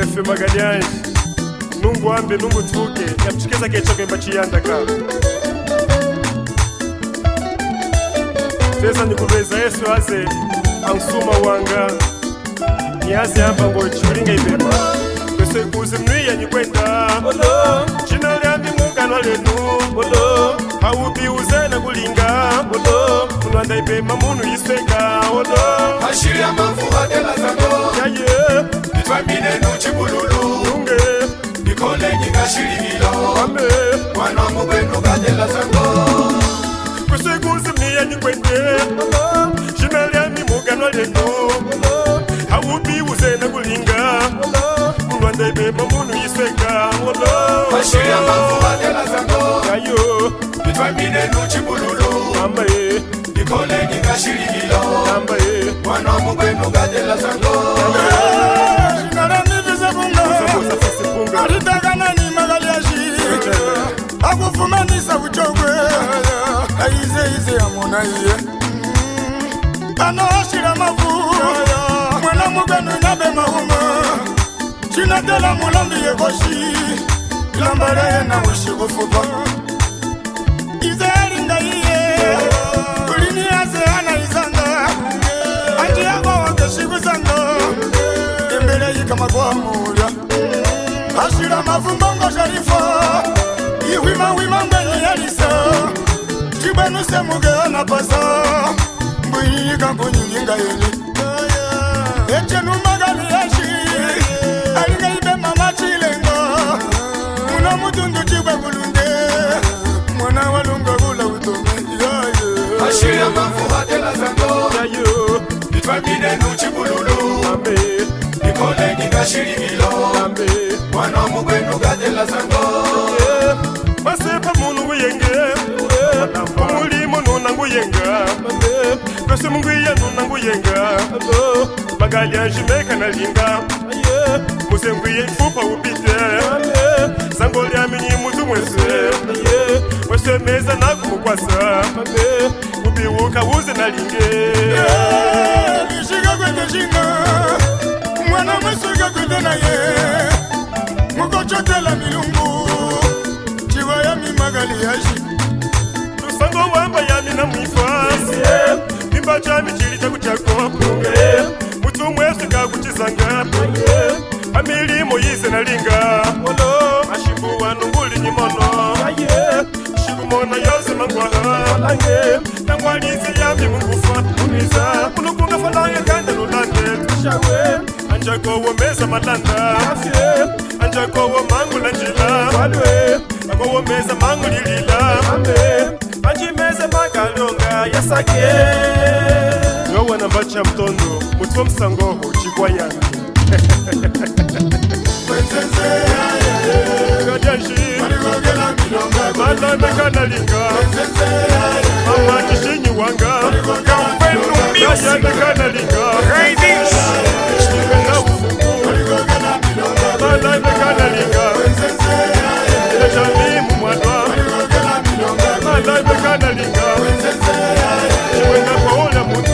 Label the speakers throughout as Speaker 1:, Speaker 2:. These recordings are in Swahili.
Speaker 1: Efe Magalhães, nungu ambe nungu tuke yamchikeza kechoke mbachiyanda ka Teza nikulweza Yesu aze ansuma wanga niaze hamba ngo chulinga ibema Kwese kuzi mnuia nyikwenda China liambi mungano lenu Haubi uzena kulinga Unwanda ibema munu yisweka
Speaker 2: Ashiri ya mafu adela zango
Speaker 1: Yaye
Speaker 2: Nitwamine nuchi bululu Nikole nyinga shiri hilo Wana mubenu gadela zango
Speaker 1: Kwese kuzi mnuia nyikwende China liambi mungano lenu Haubi uzena kulinga Unwanda ibema munu yisweka
Speaker 2: Ashiri ya mafu adela zango
Speaker 1: Yayo
Speaker 2: Nitwamine nuchi bululu Nikole nyinga shiri hilo Wana mubenu gadela zango
Speaker 3: Alitakanani Magalhães akufumanisa uchogwe aize amona iye anoshira mavu mwana mugano nyabe mahuma chinatela mulambi yekoshi lambara yena ushikufupa ize alinga iye kulini aze ana izanga anji yako wakeshikusanga kembele yikama kwa mulya Ashira mavumbongo sharifa Iwima mwenye yalisa Chibenu semuge anapasa Mbwini kampu nyinginga yeni Echenu Magalhães Alinga ibe mama chilenga Muna mutundu chibwe kulunde Mwana walunga gula utome
Speaker 2: Ashira mafu adela zango Nitwamine nuchi bululu Nikole nyinga shiri hilo Wana mubenu gadela zango
Speaker 1: Masepa munu uyenge Umulimo nuna nguyenga Kwese munguia nuna nguyenga Magalhães meka na linga Muse nguye fupa upite Zango liami nyi mutu mwese Mwese meza na kumukwasa Ubiwuka uze na linge
Speaker 3: Nishiga kwende shinga Mwana mwisuga kwende na ye Mukochotela milungu Chiwa ya mi Magalhães
Speaker 1: Lusango wamba yami na mwifasi Mimba chami chili chaku chako Mutu mwesi kakuchizanga Amilimo yise na linga Ashimbu wanu mbuli nyimono Shibu mona yose mangwaha Tangwalizi yami mungufa Uniza Unukunga falanga kanda nulande Tushawe Anjako womeza malanda Anjako womangula njila Ako womeza mangulilila Anjimeza makalonga yasake Nyowa nambacha mtondo Mutuwa msangoho chikwa yangi Magalhães Mala mekana linga Mama kishinyi wanga Kaya mekana linga Shimena ufungu Mala mekana linga Ejami mumwadwa Mala mekana linga Shimena kwa ola mutu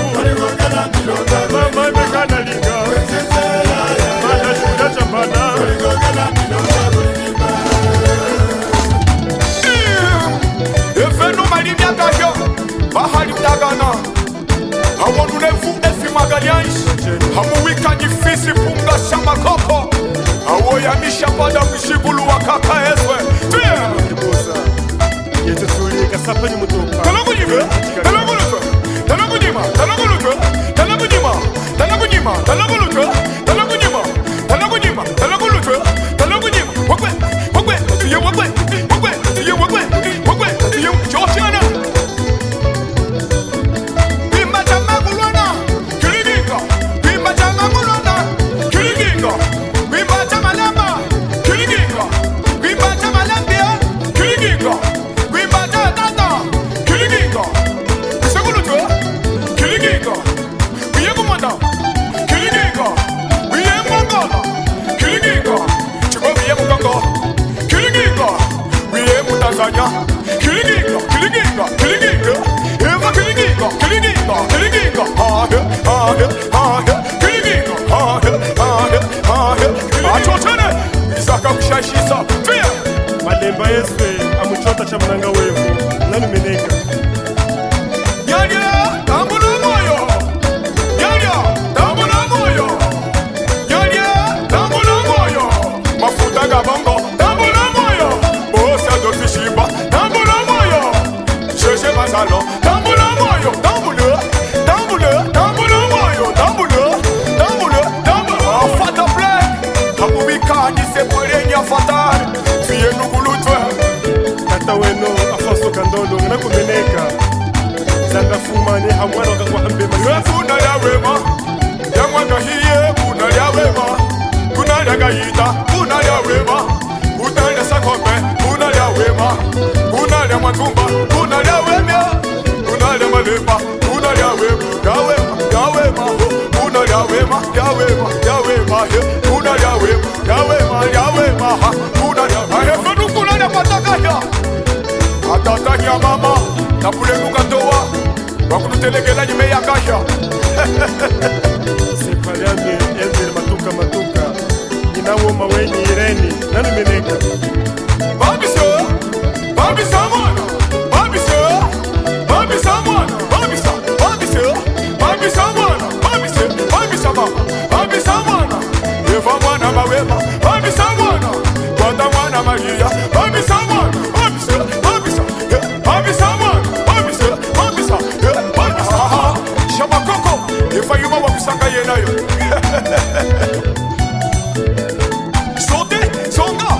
Speaker 1: Mama mekana linga Mala shuda chambana
Speaker 2: Efeno malimi akakyo Bahali mdagana Awanulevu Efi Magalhães Hamuwika nifisi punga shamba koko Awoyamisha bada mshigulu wa kaka ezwe Tuya
Speaker 1: Yetu sulika sapani mutupa
Speaker 2: Talagujima Talaguluka Talagujima Talaguluka Talagujima Talagujima Talaguluka Talagujima Talagujima Talaguluka Talagujima Wakwe Tuye wakwe Tuye wakwe Tuye Chochana Bimba chamagulwana Kiliginga Bimba chamagulwana Kiliginga Bimba chamalamba Kiliginga Bimba chamalambia Kiliginga Bimba chatata Kiliginga Bisaguluka Kiliginga Biye kumanda Kiliginga Biye mangala Kiliginga
Speaker 1: Nemba yeswe amuchota cha mnanga wevu nanumeneka
Speaker 2: Nyanya tambula moyo, nyanya tambula moyo, nyanya tambula moyo, mafuta gabongo tambula moyo, bosa do fishiba tambula moyo, sheshe masalo tambula moyo, tambula moyo, tambula, fata black, abubika ni sepolenya fatale, fiye nugulutwe,
Speaker 1: Tata weno afaso kandondo nakumeneka Zanga fumane hamwana wakakwa hambe masisi
Speaker 2: Kuna ya wema, ya mwaka hiye, kuna ya wema, kuna ya gaita, kuna ya wema, kuna ya sakombe, kuna ya wema, kuna ya matumba, kuna ya wema, kuna ya malemba, kuna ya wema, ya wema, ya wema, kuna ya wema, ya wema, ya wema, kuna ya wema, ya wema, ya wema, kuna ya wema, hefenu kuna ya patakaya, atatanya mama, na pule nukatoa, wakunutelekela nyime ya kasha
Speaker 1: Sepaliame enzele matuka Ninawo mawenyi ireni nanumeneka
Speaker 2: Babisa mwana Babisa mwana Babisa mwana Babisa mama Babisa mwana Eva mwana mawema Babisa mwana Kwanda mwana Maria Babisa mwana Babisa mwana Babisa Shabakoko Eva yuma wakusanga yenayo Sote songa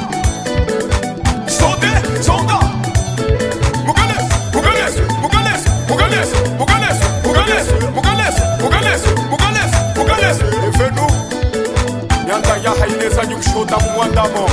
Speaker 2: Efenu Nyanda ya haineza nyukushota mwandamo